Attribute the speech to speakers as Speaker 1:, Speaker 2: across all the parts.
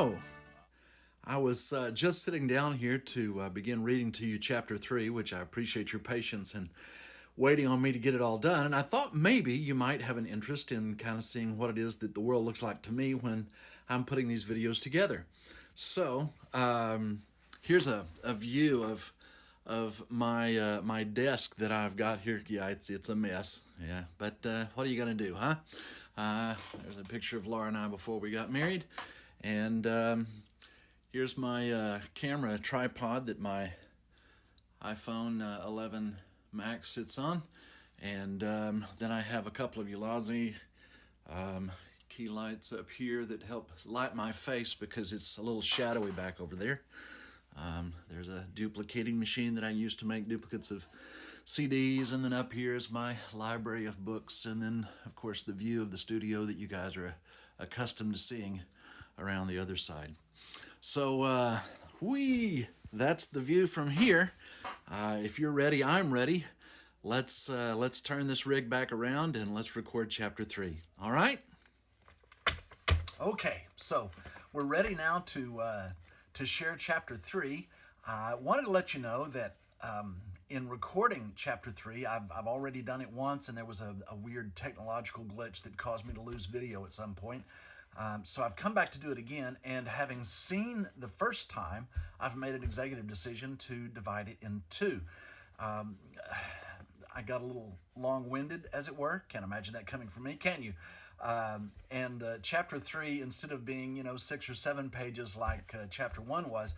Speaker 1: So, I was just sitting down here to begin reading to you chapter 3, which I appreciate your patience and waiting on me to get it all done. And I thought maybe you might have an interest in kind of seeing what it is that the world looks like to me when I'm putting these videos together. So, here's a view of my desk that I've got here. Yeah, it's a mess. Yeah, but what are you gonna do, huh? There's a picture of Laura and I before we got married, and here's my camera tripod that my iPhone 11 Max sits on, and then I have a couple of Ulazi key lights up here that help light my face because it's a little shadowy back over there. There's a duplicating machine that I use to make duplicates of CDs, and then up here is my library of books, and then, of course, the view of the studio that you guys are accustomed to seeing around the other side. So, that's the view from here. If you're ready, I'm ready. Let's turn this rig back around and let's record chapter 3. All right? Okay, so we're ready now to share chapter 3. I wanted to let you know that in recording chapter 3, I've already done it once, and there was a weird technological glitch that caused me to lose video at some point. So I've come back to do it again, and having seen the first time, I've made an executive decision to divide it in two. I got a little long-winded, as it were. Can't imagine that coming from me, can you? And chapter 3, instead of being, 6 or 7 pages like chapter 1 was,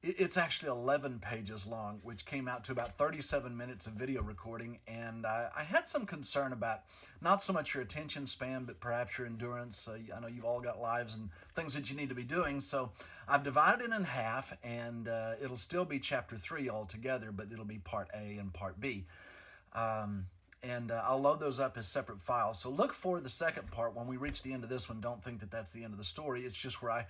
Speaker 1: it's actually 11 pages long, which came out to about 37 minutes of video recording. And I had some concern about not so much your attention span, but perhaps your endurance. I know you've all got lives and things that you need to be doing. So I've divided it in half, and it'll still be chapter 3 altogether, but it'll be part A and part B. And I'll load those up as separate files. So look for the second part when we reach the end of this one. Don't think that that's the end of the story. It's just where I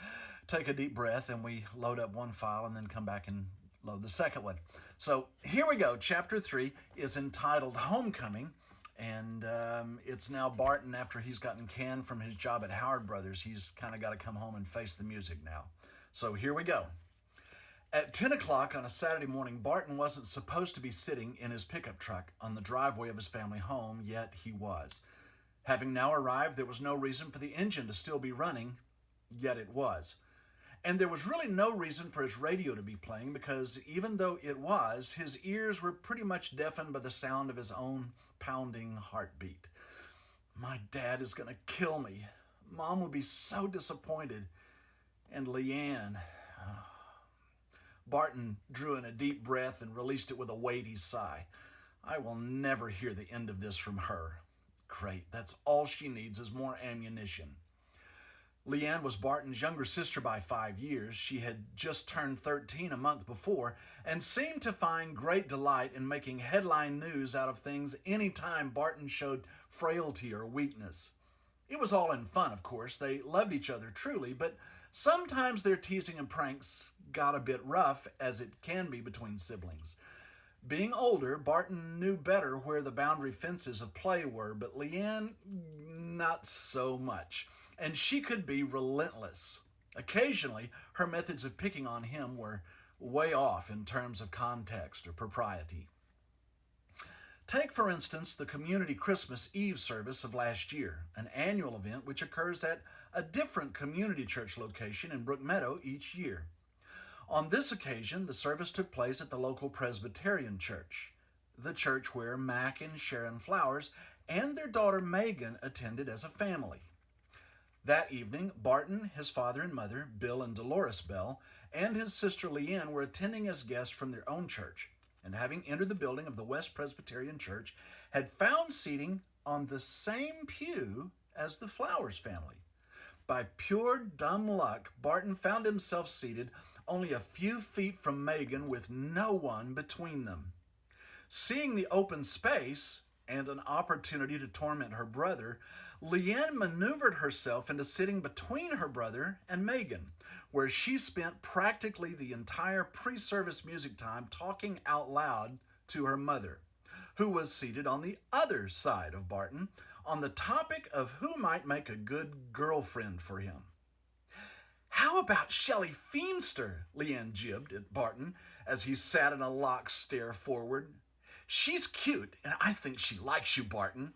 Speaker 1: take a deep breath and we load up one file and then come back and load the second one. So here we go. Chapter 3 is entitled Homecoming. And it's now Barton after he's gotten canned from his job at Howard Brothers. He's kind of got to come home and face the music now. So here we go. At 10 o'clock on a Saturday morning, Barton wasn't supposed to be sitting in his pickup truck on the driveway of his family home, yet he was. Having now arrived, there was no reason for the engine to still be running, yet it was. And there was really no reason for his radio to be playing because even though it was, his ears were pretty much deafened by the sound of his own pounding heartbeat. My dad is going to kill me. Mom will be so disappointed. And Leanne... Barton drew in a deep breath and released it with a weighty sigh. I will never hear the end of this from her. Great, that's all she needs is more ammunition. Leanne was Barton's younger sister by 5 years. She had just turned 13 a month before and seemed to find great delight in making headline news out of things any time Barton showed frailty or weakness. It was all in fun, of course. They loved each other truly, but sometimes their teasing and pranks got a bit rough, as it can be between siblings. Being older, Barton knew better where the boundary fences of play were, but Leanne, not so much. And she could be relentless. Occasionally, her methods of picking on him were way off in terms of context or propriety. Take, for instance, the Community Christmas Eve service of last year, an annual event which occurs at a different community church location in Brook Meadow each year. On this occasion, the service took place at the local Presbyterian church, the church where Mac and Sharon Flowers and their daughter Megan attended as a family. That evening, Barton, his father and mother, Bill and Dolores Bell, and his sister Leanne were attending as guests from their own church, and having entered the building of the West Presbyterian Church, had found seating on the same pew as the Flowers family. By pure dumb luck, Barton found himself seated only a few feet from Megan with no one between them. Seeing the open space and an opportunity to torment her brother, Leanne maneuvered herself into sitting between her brother and Megan, where she spent practically the entire pre-service music time talking out loud to her mother, who was seated on the other side of Barton, on the topic of who might make a good girlfriend for him. How about Shelley Feemster? Leanne jibbed at Barton as he sat in a locked stare forward. She's cute, and I think she likes you, Barton.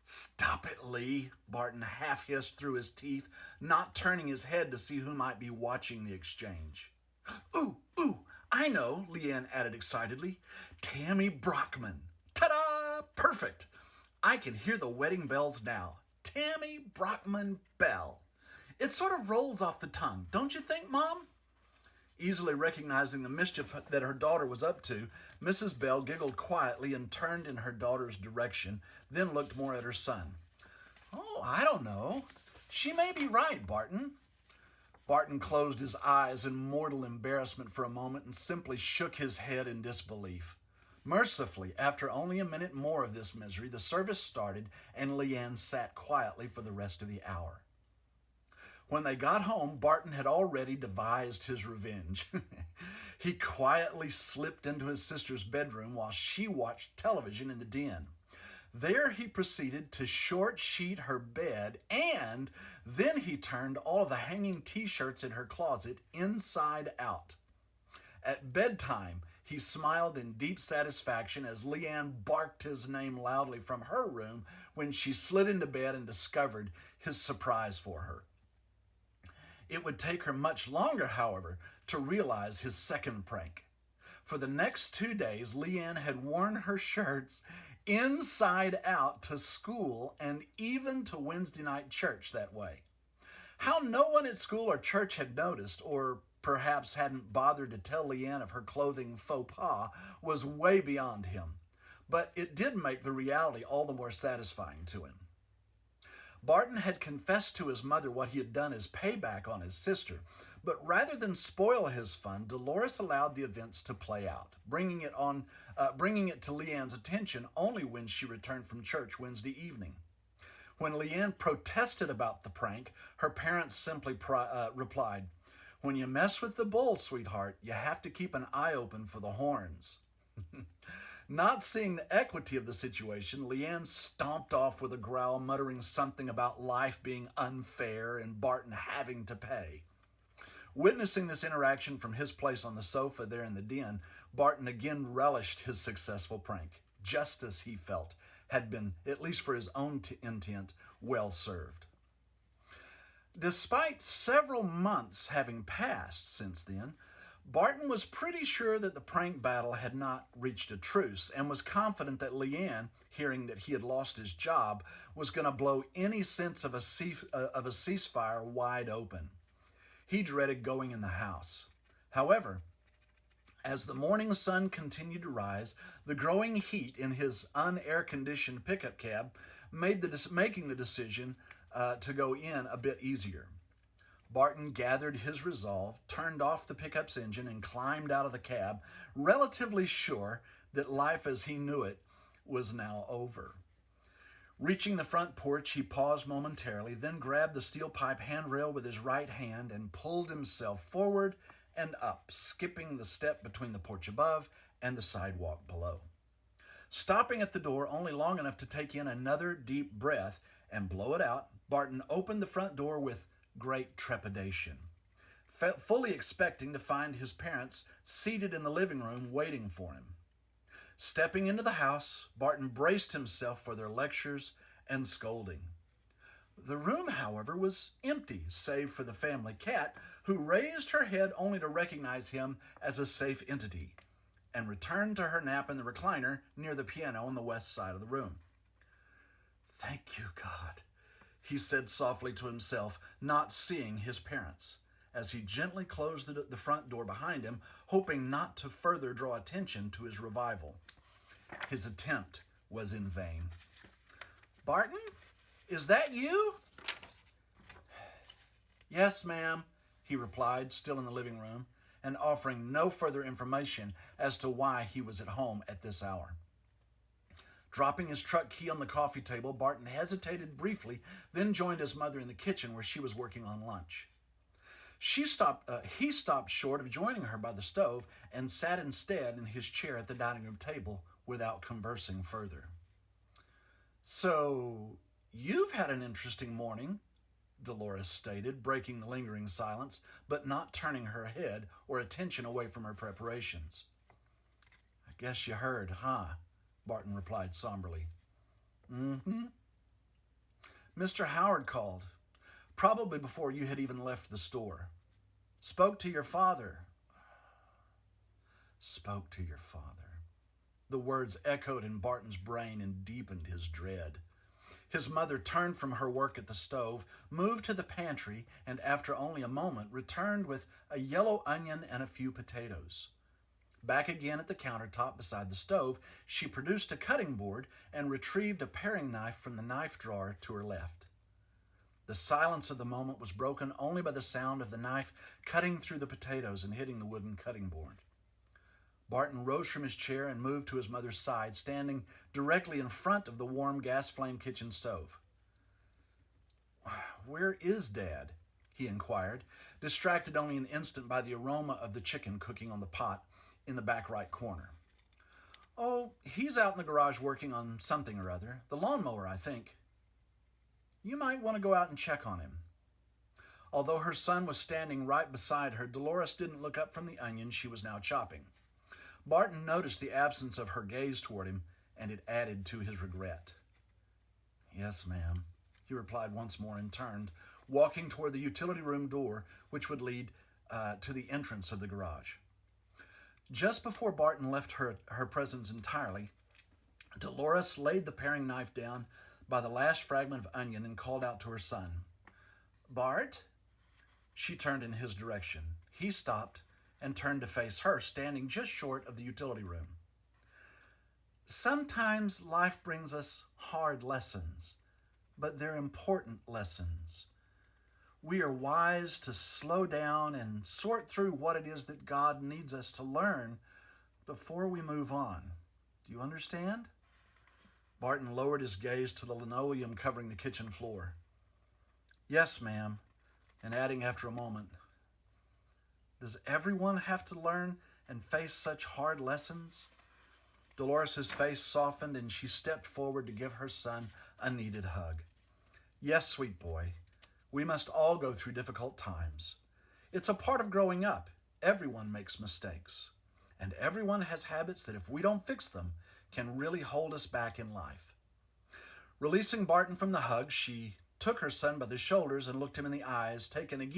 Speaker 1: Stop it, Lee, Barton half hissed through his teeth, not turning his head to see who might be watching the exchange. Ooh, I know, Leanne added excitedly. Tammy Brockman. Ta-da! Perfect! I can hear the wedding bells now. Tammy Brockman Bell. It sort of rolls off the tongue, don't you think, Mom? Easily recognizing the mischief that her daughter was up to, Mrs. Bell giggled quietly and turned in her daughter's direction, then looked more at her son. Oh, I don't know. She may be right, Barton. Barton closed his eyes in mortal embarrassment for a moment and simply shook his head in disbelief. Mercifully, after only a minute more of this misery, the service started and Leanne sat quietly for the rest of the hour. When they got home, Barton had already devised his revenge. He quietly slipped into his sister's bedroom while she watched television in the den. There he proceeded to short sheet her bed, and then he turned all of the hanging t-shirts in her closet inside out. At bedtime, he smiled in deep satisfaction as Leanne barked his name loudly from her room when she slid into bed and discovered his surprise for her. It would take her much longer, however, to realize his second prank. For the next 2 days, Leanne had worn her shirts inside out to school and even to Wednesday night church that way. How no one at school or church had noticed, or perhaps hadn't bothered to tell Leanne of her clothing faux pas, was way beyond him. But it did make the reality all the more satisfying to him. Barton had confessed to his mother what he had done as payback on his sister, but rather than spoil his fun, Dolores allowed the events to play out, bringing it to Leanne's attention only when she returned from church Wednesday evening. When Leanne protested about the prank, her parents simply replied, "When you mess with the bull, sweetheart, you have to keep an eye open for the horns." Not seeing the equity of the situation, Leanne stomped off with a growl, muttering something about life being unfair and Barton having to pay. Witnessing this interaction from his place on the sofa there in the den, Barton again relished his successful prank. Justice, he felt, had been, at least for his own intent, well served. Despite several months having passed since then, Barton was pretty sure that the prank battle had not reached a truce and was confident that Leanne, hearing that he had lost his job, was going to blow any sense of a ceasefire wide open. He dreaded going in the house. However, as the morning sun continued to rise, the growing heat in his unair-conditioned pickup cab made making the decision to go in a bit easier. Barton gathered his resolve, turned off the pickup's engine, and climbed out of the cab, relatively sure that life as he knew it was now over. Reaching the front porch, he paused momentarily, then grabbed the steel pipe handrail with his right hand and pulled himself forward and up, skipping the step between the porch above and the sidewalk below. Stopping at the door only long enough to take in another deep breath and blow it out, Barton opened the front door with great trepidation, fully expecting to find his parents seated in the living room waiting for him. Stepping into the house, Barton braced himself for their lectures and scolding. The room, however, was empty, save for the family cat, who raised her head only to recognize him as a safe entity, and returned to her nap in the recliner near the piano on the west side of the room. "Thank you, God," he said softly to himself, not seeing his parents, as he gently closed the front door behind him, hoping not to further draw attention to his revival. His attempt was in vain. "Barton, is that you?" "Yes, ma'am," he replied, still in the living room, and offering no further information as to why he was at home at this hour. Dropping his truck key on the coffee table, Barton hesitated briefly, then joined his mother in the kitchen where she was working on lunch. He stopped short of joining her by the stove and sat instead in his chair at the dining room table without conversing further. "So, you've had an interesting morning," Dolores stated, breaking the lingering silence, but not turning her head or attention away from her preparations. "I guess you heard, huh?" Barton replied somberly. "Mm-hmm. Mr. Howard called, probably before you had even left the store. Spoke to your father." Spoke to your father. The words echoed in Barton's brain and deepened his dread. His mother turned from her work at the stove, moved to the pantry, and after only a moment returned with a yellow onion and a few potatoes. Back again at the countertop beside the stove, she produced a cutting board and retrieved a paring knife from the knife drawer to her left. The silence of the moment was broken only by the sound of the knife cutting through the potatoes and hitting the wooden cutting board. Barton rose from his chair and moved to his mother's side, standing directly in front of the warm gas-flame kitchen stove. "Where is Dad?" he inquired, distracted only an instant by the aroma of the chicken cooking on the pot in the back right corner. "Oh, he's out in the garage working on something or other. The lawnmower, I think. You might want to go out and check on him." Although her son was standing right beside her, Dolores didn't look up from the onion she was now chopping. Barton noticed the absence of her gaze toward him, and it added to his regret. "Yes, ma'am," he replied once more and turned, walking toward the utility room door, which would lead to the entrance of the garage. Just before Barton left her presence entirely, Dolores laid the paring knife down by the last fragment of onion and called out to her son. "Bart?" She turned in his direction. He stopped and turned to face her, standing just short of the utility room. "Sometimes life brings us hard lessons, but they're important lessons. We are wise to slow down and sort through what it is that God needs us to learn before we move on. Do you understand?" Barton lowered his gaze to the linoleum covering the kitchen floor. "Yes, ma'am," and adding after a moment, "Does everyone have to learn and face such hard lessons?" Dolores' face softened and she stepped forward to give her son a needed hug. "Yes, sweet boy, we must all go through difficult times. It's a part of growing up. Everyone makes mistakes, and everyone has habits that if we don't fix them, can really hold us back in life." Releasing Barton from the hug, she took her son by the shoulders and looked him in the eyes, taken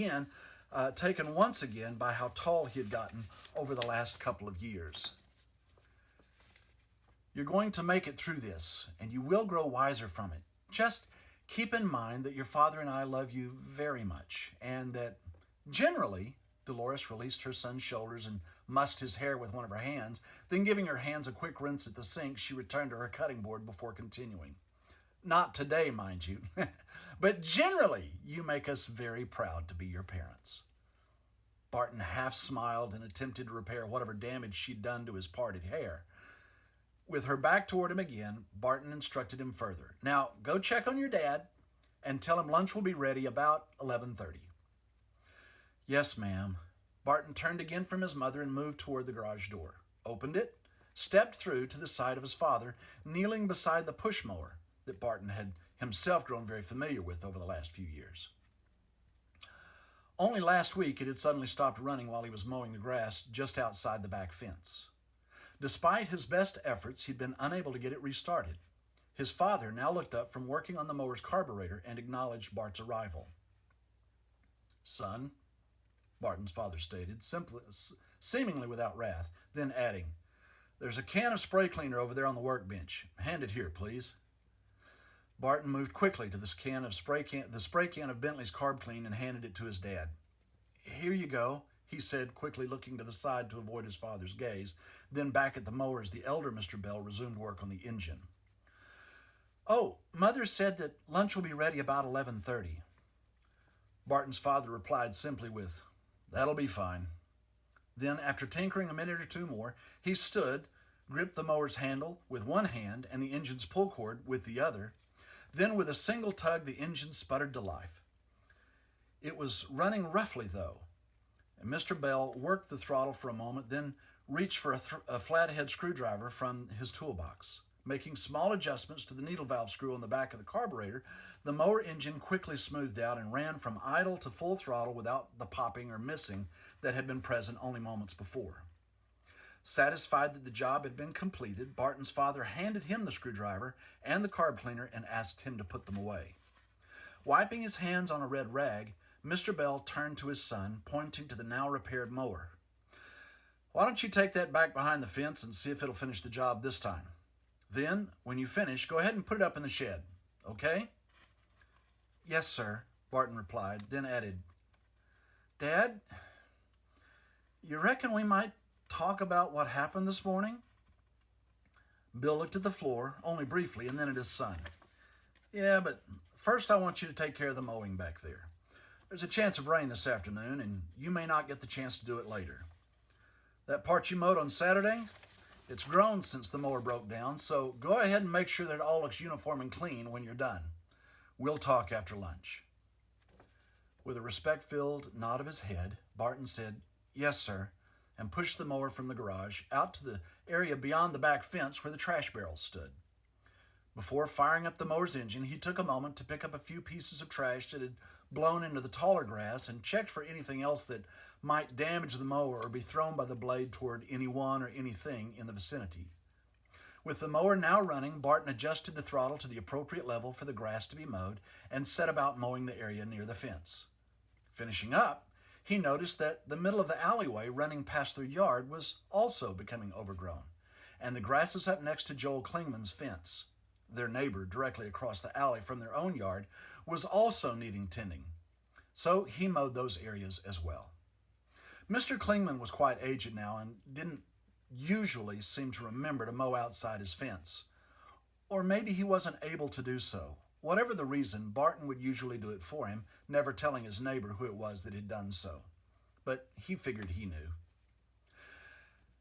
Speaker 1: once again by how tall he had gotten over the last couple of years. "You're going to make it through this, and you will grow wiser from it. Just keep in mind that your father and I love you very much, and that generally," Dolores released her son's shoulders and mussed his hair with one of her hands. Then giving her hands a quick rinse at the sink, she returned to her cutting board before continuing. "Not today, mind you, but generally you make us very proud to be your parents." Barton half smiled and attempted to repair whatever damage she'd done to his parted hair. With her back toward him again, Barton instructed him further. "Now, go check on your dad and tell him lunch will be ready about 11:30. "Yes, ma'am." Barton turned again from his mother and moved toward the garage door, opened it, stepped through to the side of his father, kneeling beside the push mower that Barton had himself grown very familiar with over the last few years. Only last week it had suddenly stopped running while he was mowing the grass just outside the back fence. Despite his best efforts, he'd been unable to get it restarted. His father now looked up from working on the mower's carburetor and acknowledged Bart's arrival. "Son," Barton's father stated, seemingly without wrath, then adding, "There's a can of spray cleaner over there on the workbench. Hand it here, please." Barton moved quickly to the spray can of Bentley's Carb Clean and handed it to his dad. "Here you go," he said, quickly looking to the side to avoid his father's gaze, then back at the mower as the elder Mr. Bell resumed work on the engine. "Oh, Mother said that lunch will be ready about 11:30. Barton's father replied simply with, "That'll be fine." Then, after tinkering a minute or two more, he stood, gripped the mower's handle with one hand and the engine's pull cord with the other. Then, with a single tug, the engine sputtered to life. It was running roughly, though, and Mr. Bell worked the throttle for a moment, then reached for a flathead screwdriver from his toolbox. Making small adjustments to the needle valve screw on the back of the carburetor, the mower engine quickly smoothed out and ran from idle to full throttle without the popping or missing that had been present only moments before. Satisfied that the job had been completed, Barton's father handed him the screwdriver and the carb cleaner and asked him to put them away. Wiping his hands on a red rag, Mr. Bell turned to his son, pointing to the now repaired mower. "Why don't you take that back behind the fence and see if it'll finish the job this time? Then, when you finish, go ahead and put it up in the shed, okay?" "Yes, sir," Barton replied, then added, "Dad, you reckon we might talk about what happened this morning?" Bill looked at the floor, only briefly, and then at his son. "Yeah, but first I want you to take care of the mowing back there. There's a chance of rain this afternoon, and you may not get the chance to do it later. That part you mowed on Saturday, it's grown since the mower broke down, so go ahead and make sure that it all looks uniform and clean when you're done. We'll talk after lunch." With a respect-filled nod of his head, Barton said, "Yes, sir," and pushed the mower from the garage out to the area beyond the back fence where the trash barrels stood. Before firing up the mower's engine, he took a moment to pick up a few pieces of trash that had blown into the taller grass and checked for anything else that might damage the mower or be thrown by the blade toward anyone or anything in the vicinity. With the mower now running, Barton adjusted the throttle to the appropriate level for the grass to be mowed and set about mowing the area near the fence. Finishing up, he noticed that the middle of the alleyway running past their yard was also becoming overgrown, and the grasses up next to Joel Klingman's fence, their neighbor directly across the alley from their own yard, was also needing tending. So he mowed those areas as well. Mr. Klingman was quite aged now and didn't usually seem to remember to mow outside his fence. Or maybe he wasn't able to do so. Whatever the reason, Barton would usually do it for him, never telling his neighbor who it was that had done so. But he figured he knew.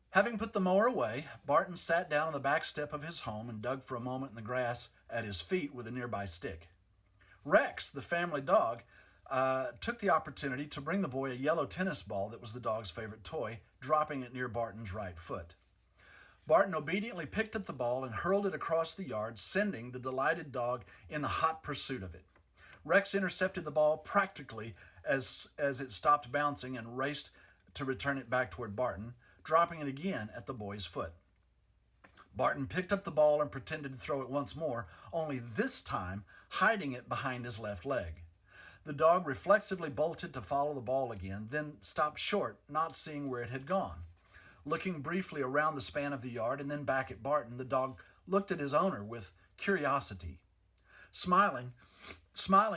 Speaker 1: Having put the mower away, Barton sat down on the back step of his home and dug for a moment in the grass at his feet with a nearby stick. Rex, the family dog, took the opportunity to bring the boy a yellow tennis ball that was the dog's favorite toy, dropping it near Barton's right foot. Barton obediently picked up the ball and hurled it across the yard, sending the delighted dog in the hot pursuit of it. Rex intercepted the ball practically as it stopped bouncing and raced to return it back toward Barton, dropping it again at the boy's foot. Barton picked up the ball and pretended to throw it once more, only this time hiding it behind his left leg. The dog reflexively bolted to follow the ball again, then stopped short, not seeing where it had gone. Looking briefly around the span of the yard and then back at Barton, the dog looked at his owner with curiosity. Smiling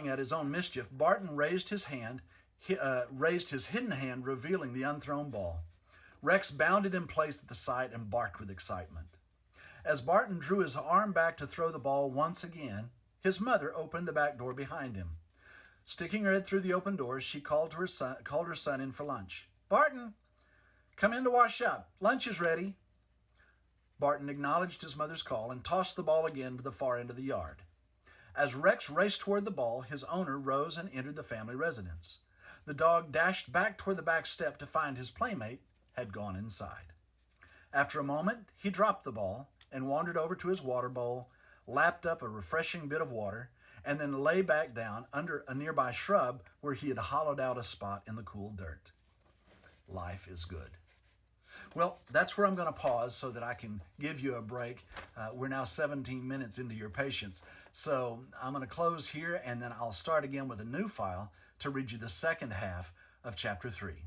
Speaker 1: at his own mischief, Barton raised his hidden hand, revealing the unthrown ball. Rex bounded in place at the sight and barked with excitement. As Barton drew his arm back to throw the ball once again, his mother opened the back door behind him. Sticking her head through the open door, she called her son in for lunch. "Barton, come in to wash up. Lunch is ready." Barton acknowledged his mother's call and tossed the ball again to the far end of the yard. As Rex raced toward the ball, his owner rose and entered the family residence. The dog dashed back toward the back step to find his playmate had gone inside. After a moment, he dropped the ball and wandered over to his water bowl, lapped up a refreshing bit of water, and then lay back down under a nearby shrub where he had hollowed out a spot in the cool dirt. Life is good. Well, that's where I'm going to pause so that I can give you a break. We're now 17 minutes into your patience. So I'm going to close here, and then I'll start again with a new file to read you the second half of Chapter 3.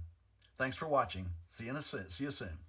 Speaker 1: Thanks for watching. See you soon.